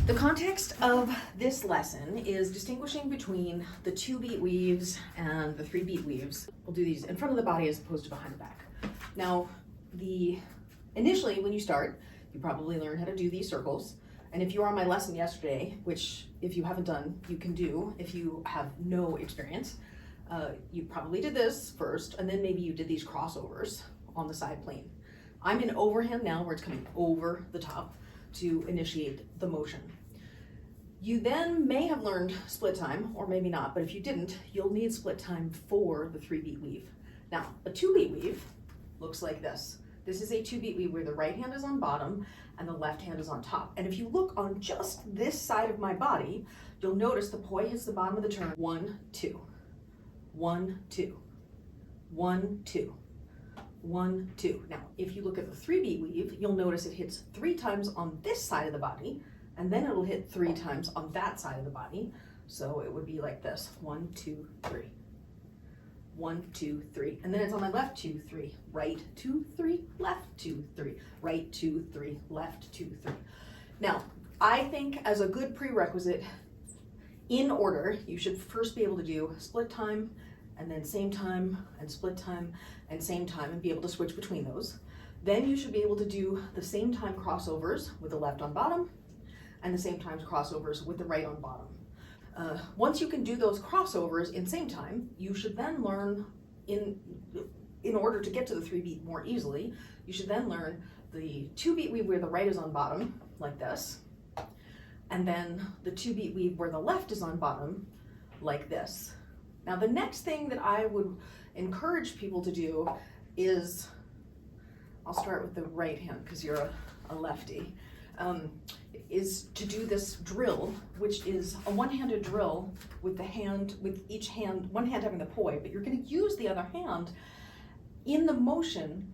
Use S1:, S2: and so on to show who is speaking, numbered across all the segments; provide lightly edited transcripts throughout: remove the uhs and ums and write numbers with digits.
S1: The context of this lesson is distinguishing between the 2-beat weaves and the 3-beat weaves. We'll do these in front of the body as opposed to behind the back. Now, initially when you start, you probably learn how to do these circles. And if you were on my lesson yesterday, which if you haven't done, you can do if you have no experience, you probably did this first, and then maybe you did these crossovers on the side plane. I'm in overhand now, where it's coming over the top to initiate the motion. You then may have learned split time, or maybe not, but if you didn't, you'll need split time for the 3-beat weave. Now, a 2-beat weave looks like this. This is a 2-beat weave where the right hand is on bottom and the left hand is on top. And if you look on just this side of my body, you'll notice the poi hits the bottom of the turn. 1, 2, 1, 2, 1, 2, 1, 2. Now, if you look at the 3-beat weave, you'll notice it hits 3 times on this side of the body, and then it'll hit 3 times on that side of the body. So it would be like this, 1, 2, 3. 1, 2, 3. And then it's on my left, 2, 3. Right, 2, 3. Left, 2, 3. Right, 2, 3. Left, 2, 3. Now, I think as a good prerequisite, in order, you should first be able to do split time, and then same time, and split time, and same time, and be able to switch between those. Then you should be able to do the same time crossovers with the left on bottom, and the same time crossovers with the right on bottom. Once you can do those crossovers in same time, you should then learn, in order to get to the 3-beat more easily, you should then learn the 2-beat weave where the right is on bottom, like this, and then the 2-beat weave where the left is on bottom, like this. Now, the next thing that I would encourage people to do is, I'll start with the right hand because you're a lefty, is to do this drill, which is a one-handed drill with each hand, one hand having the poi, but you're going to use the other hand in the motion,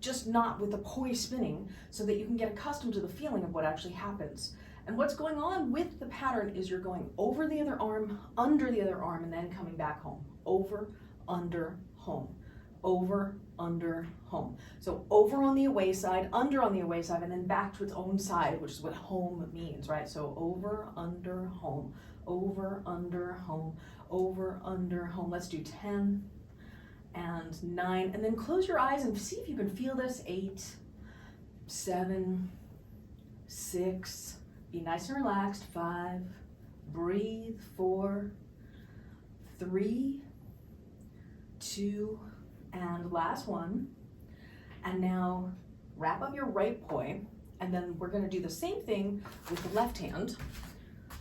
S1: just not with the poi spinning, so that you can get accustomed to the feeling of what actually happens. And what's going on with the pattern is you're going over the other arm, under the other arm, and then coming back home. Over, under, home. Over, under, home. So over on the away side, under on the away side, and then back to its own side, which is what home means, right? So over, under, home. Over, under, home. Over, under, home. Let's do 10 and 9, and then close your eyes and see if you can feel this. 8, 7, 6, be nice and relaxed. 5, breathe. 4, 3, 2, and last one. And now wrap up your right poi, and then we're going to do the same thing with the left hand.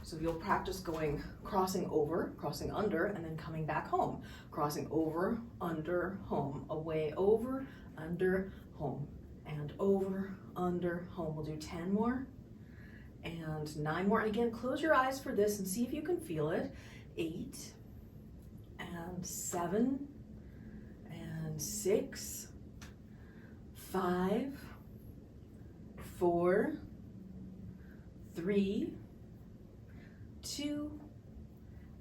S1: So you'll practice crossing over, crossing under, and then coming back home. Crossing over, under, home. Away, over, under, home. And over, under, home. We'll do 10 more and 9 more. And again, close your eyes for this and see if you can feel it. 8 and 7 and 6, 5, 4, 3, 2,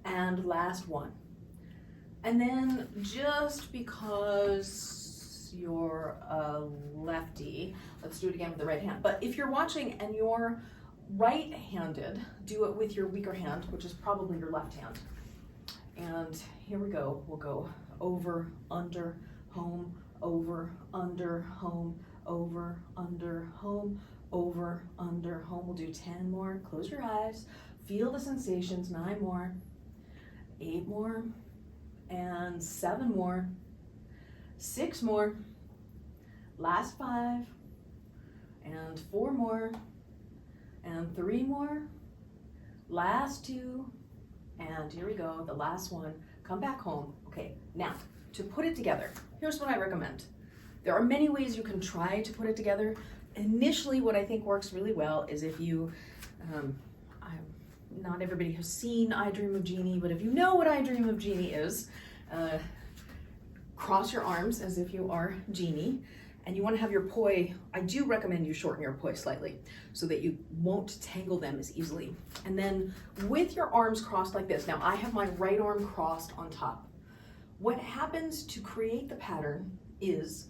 S1: and last one. And then just because you're a lefty, let's do it again with the right hand. But if you're watching and you're right-handed, do it with your weaker hand, which is probably your left hand. And here we go. We'll go over, under, home, over, under, home, over, under, home, over, under, home. We'll do 10 more. Close your eyes. Feel the sensations. 9 more, 8 more, and 7 more, 6 more, last 5, and 4 more, and 3 more, last 2, and here we go, the last one. Come back home. Okay, now to put it together, here's what I recommend. There are many ways you can try to put it together. Initially, what I think works really well is if you, not everybody has seen I Dream of Jeannie, but if you know what I Dream of Jeannie is, cross your arms as if you are Jeannie, and you want to have your poi. I do recommend you shorten your poi slightly so that you won't tangle them as easily. And then with your arms crossed like this, now I have my right arm crossed on top. What happens to create the pattern is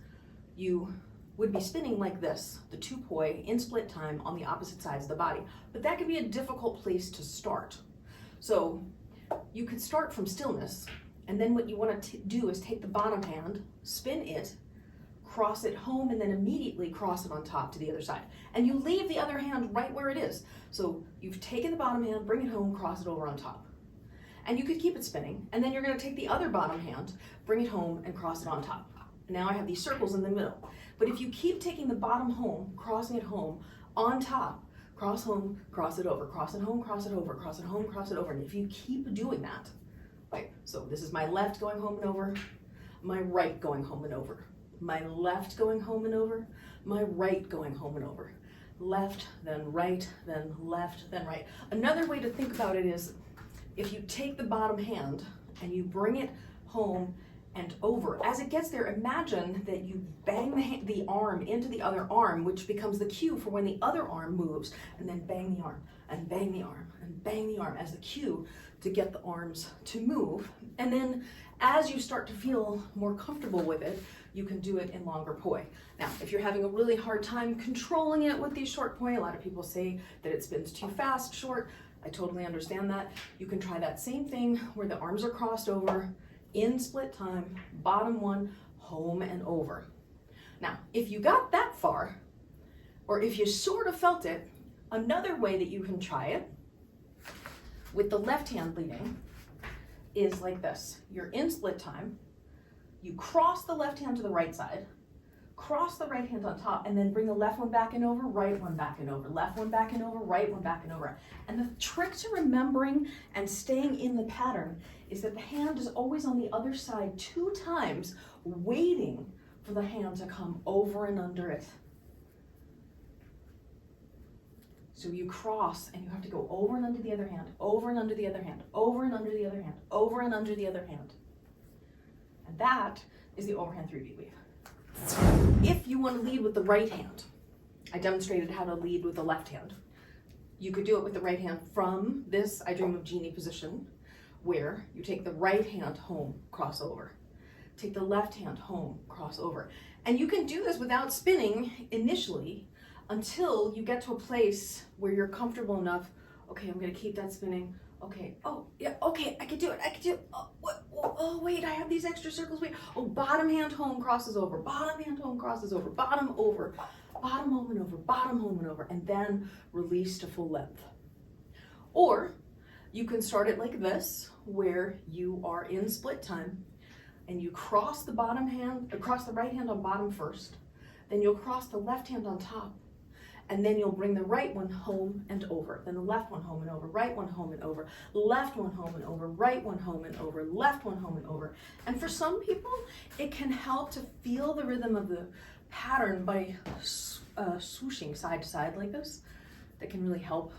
S1: you would be spinning like this, the 2 poi in split time on the opposite sides of the body. But that can be a difficult place to start. So you could start from stillness, and then what you want to do is take the bottom hand, spin it, cross it home, and then immediately cross it on top to the other side. And you leave the other hand right where it is. So you've taken the bottom hand, bring it home, cross it over on top. And you could keep it spinning, and then you're going to take the other bottom hand, bring it home, and cross it on top. Now I have these circles in the middle. But if you keep taking the bottom home, crossing it home, on top, cross home, cross it over, cross it home, cross it over, cross it home, cross it over. And if you keep doing that, right, so this is my left going home and over, my right going home and over, my left going home and over, my right going home and over, left, then right, then left, then right. Another way to think about it is, if you take the bottom hand and you bring it home and over, as it gets there, imagine that you bang the arm into the other arm, which becomes the cue for when the other arm moves, and then bang the arm, and bang the arm, and bang the arm as the cue to get the arms to move. And then as you start to feel more comfortable with it, you can do it in longer poi. Now, if you're having a really hard time controlling it with these short poi, a lot of people say that it spins too fast, short. I totally understand that. You can try that same thing where the arms are crossed over, in split time, bottom one, home and over. Now, if you got that far, or if you sort of felt it, another way that you can try it, with the left hand leading, is like this. You're in split time, you cross the left hand to the right side, cross the right hand on top, and then bring the left one back and over, right one back and over, left one back and over, right one back and over. And the trick to remembering and staying in the pattern is that the hand is always on the other side 2 times, waiting for the hand to come over and under it. So you cross and you have to go over and under the other hand, over and under the other hand, over and under the other hand, over and under the other hand. And that is the overhand 3-beat weave. If you want to lead with the right hand, I demonstrated how to lead with the left hand. You could do it with the right hand from this I Dream of Jeannie position, where you take the right hand home, cross over. Take the left hand home, cross over. And you can do this without spinning initially until you get to a place where you're comfortable enough. Okay, I'm going to keep that spinning. Okay, oh, yeah, okay, I can do it, I can do it. Oh, wait, I have these extra circles, wait. Oh, bottom hand home crosses over, bottom hand home crosses over, bottom over, bottom home and over, bottom home and over, and then release to full length. Or you can start it like this, where you are in split time, and you cross the bottom hand, across the right hand on bottom first, then you'll cross the left hand on top, and then you'll bring the right one home and over, then the left one home and over, right one home and over, left one home and over, right one home and over, left one home and over. And for some people, it can help to feel the rhythm of the pattern by swooshing side to side like this. That can really help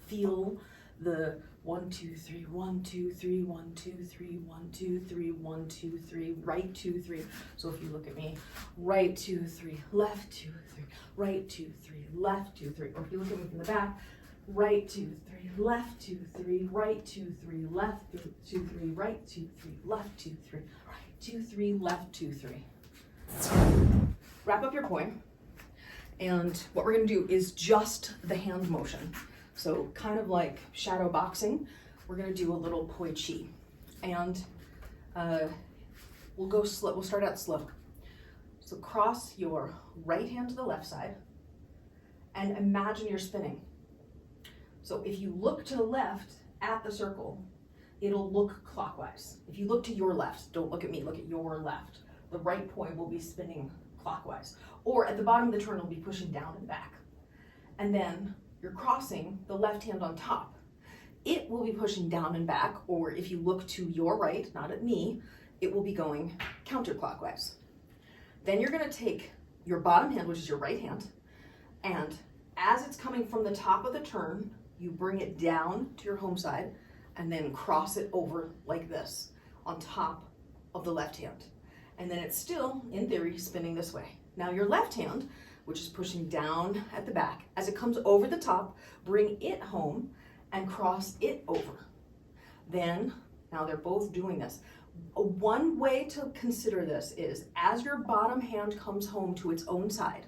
S1: feel the 1, 2, 3, 1, 2, 3, 1, 2, 3, 1, 2, 3, 1, 2, 3, right 2, 3. So if you look at me, right 2, 3, left 2, 3, right 2, 3, left 2, 3. Or if you look at me from the back, right 2, 3, left 2, 3, right 2, 3, left 2, 3, right 2, 3, left 2, 3, right 2, 3, left 2, 3. Wrap up your poi, and what we're going to do is just the hand motion. So kind of like shadow boxing, we're going to do a little poi chi, and we'll go slow. We'll start out slow. So cross your right hand to the left side, and imagine you're spinning. So if you look to the left at the circle, it'll look clockwise. If you look to your left, don't look at me, look at your left. The right poi will be spinning clockwise, or at the bottom of the turn, it'll be pushing down and back. And then you're crossing the left hand on top. It will be pushing down and back, or if you look to your right, not at me, it will be going counterclockwise. Then you're going to take your bottom hand, which is your right hand, and as it's coming from the top of the turn, you bring it down to your home side and then cross it over like this on top of the left hand. And then it's still, in theory, spinning this way. Now your left hand, which is pushing down at the back, as it comes over the top, bring it home and cross it over. Then, now they're both doing this. One way to consider this is as your bottom hand comes home to its own side,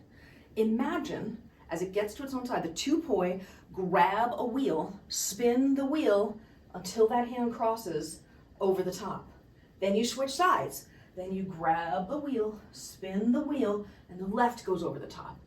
S1: imagine as it gets to its own side, the two poi grab a wheel, spin the wheel until that hand crosses over the top. Then you switch sides. Then you grab the wheel, spin the wheel, and the left goes over the top.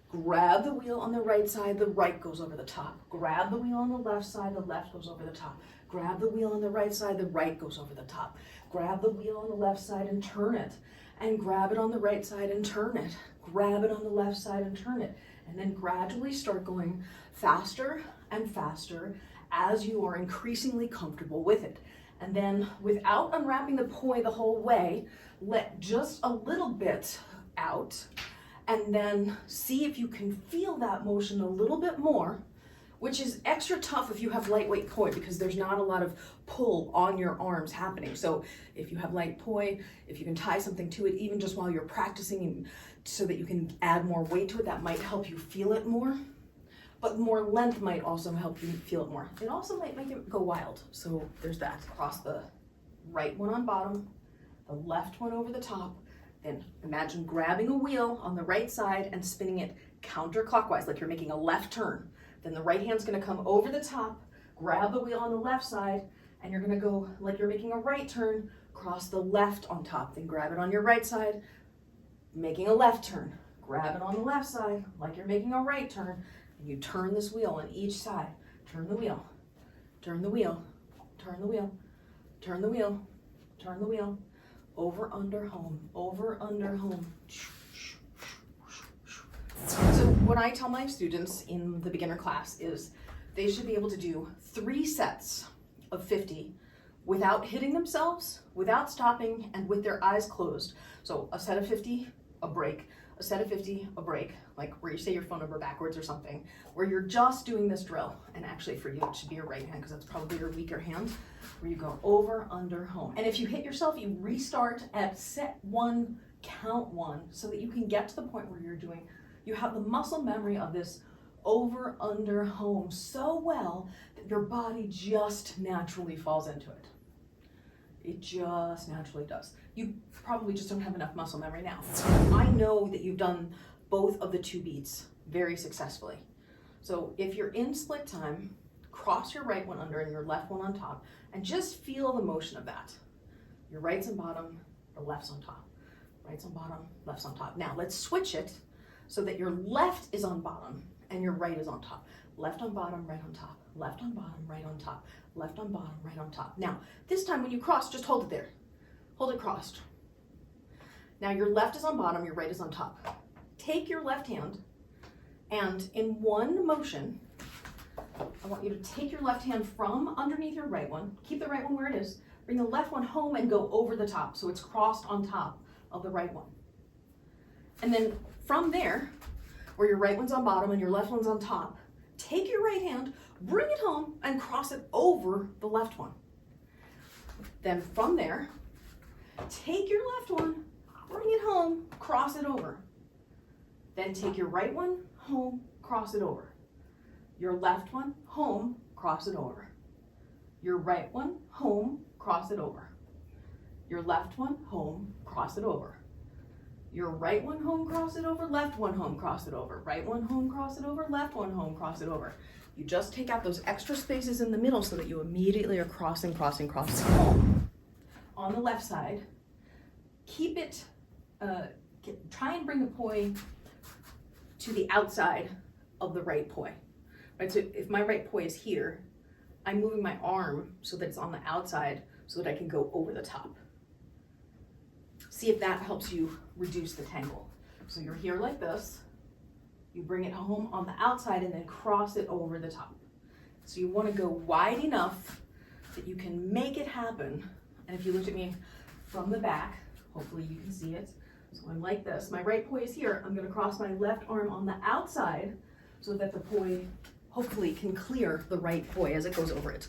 S1: Grab the wheel on the right side, the right goes over the top. Grab the wheel on the left side, the left goes over the top. Grab the wheel on the right side, the right goes over the top. Grab the wheel on the left side and turn it. And grab it on the right side and turn it. Grab it on the left side and turn it. And then gradually start going faster and faster as you are increasingly comfortable with it. And then without unwrapping the poi the whole way, let just a little bit out and then see if you can feel that motion a little bit more, which is extra tough if you have lightweight poi because there's not a lot of pull on your arms happening. So if you have light poi, if you can tie something to it, even just while you're practicing so that you can add more weight to it, that might help you feel it more. But more length might also help you feel it more. It also might make it go wild. So there's that. Cross the right one on bottom, the left one over the top. Then imagine grabbing a wheel on the right side and spinning it counterclockwise, like you're making a left turn. Then the right hand's gonna come over the top, grab the wheel on the left side, and you're gonna go like you're making a right turn, cross the left on top. Then grab it on your right side, making a left turn. Grab it on the left side, like you're making a right turn. You turn this wheel on each side. Turn the wheel, turn the wheel, turn the wheel, turn the wheel, turn the wheel. Over, under, home, over, under, home. So what I tell my students in the beginner class is they should be able to do 3 sets of 50 without hitting themselves, without stopping, and with their eyes closed. So a set of 50, a break. A set of 50, a break, like where you say your phone number backwards or something, where you're just doing this drill. And actually for you, it should be your right hand because that's probably your weaker hand, where you go over, under, home. And if you hit yourself, you restart at set 1, count 1, so that you can get to the point where you have the muscle memory of this over, under, home so well that your body just naturally falls into it. It just naturally does. You probably just don't have enough muscle memory now. I know that you've done both of the 2 beats very successfully. So if you're in split time, cross your right one under and your left one on top, and just feel the motion of that. Your right's on bottom, the left's on top. Right's on bottom, left's on top. Now let's switch it so that your left is on bottom and your right is on top. Left on bottom, right on top. Left on bottom, right on top. Left on bottom, right on top. Now, this time when you cross, just hold it there. Hold it crossed. Now your left is on bottom, your right is on top. Take your left hand and in one motion, I want you to take your left hand from underneath your right one, keep the right one where it is, bring the left one home and go over the top so it's crossed on top of the right one. And then from there, where your right one's on bottom and your left one's on top, take your right hand, bring it home and cross it over the left one. Then from there, take your left one, bring it home, cross it over. Then take your right one, home, cross it over. Your left one, home, cross it over. Your right one, home, cross it over. Your left one, home, cross it over. Your right one, home, cross it over, left one, home, cross it over. Right one, home, cross it over, left one, home, cross it over. You just take out those extra spaces in the middle so that you immediately are crossing home. On the left side, keep it, try and bring the poi to the outside of the right poi. Right, so if my right poi is here, I'm moving my arm so that it's on the outside so that I can go over the top. See if that helps you reduce the tangle. So you're here like this, you bring it home on the outside and then cross it over the top. So you want to go wide enough that you can make it happen. And if you looked at me from the back, hopefully you can see it. So I'm like this, my right poi is here. I'm going to cross my left arm on the outside so that the poi hopefully can clear the right poi as it goes over it.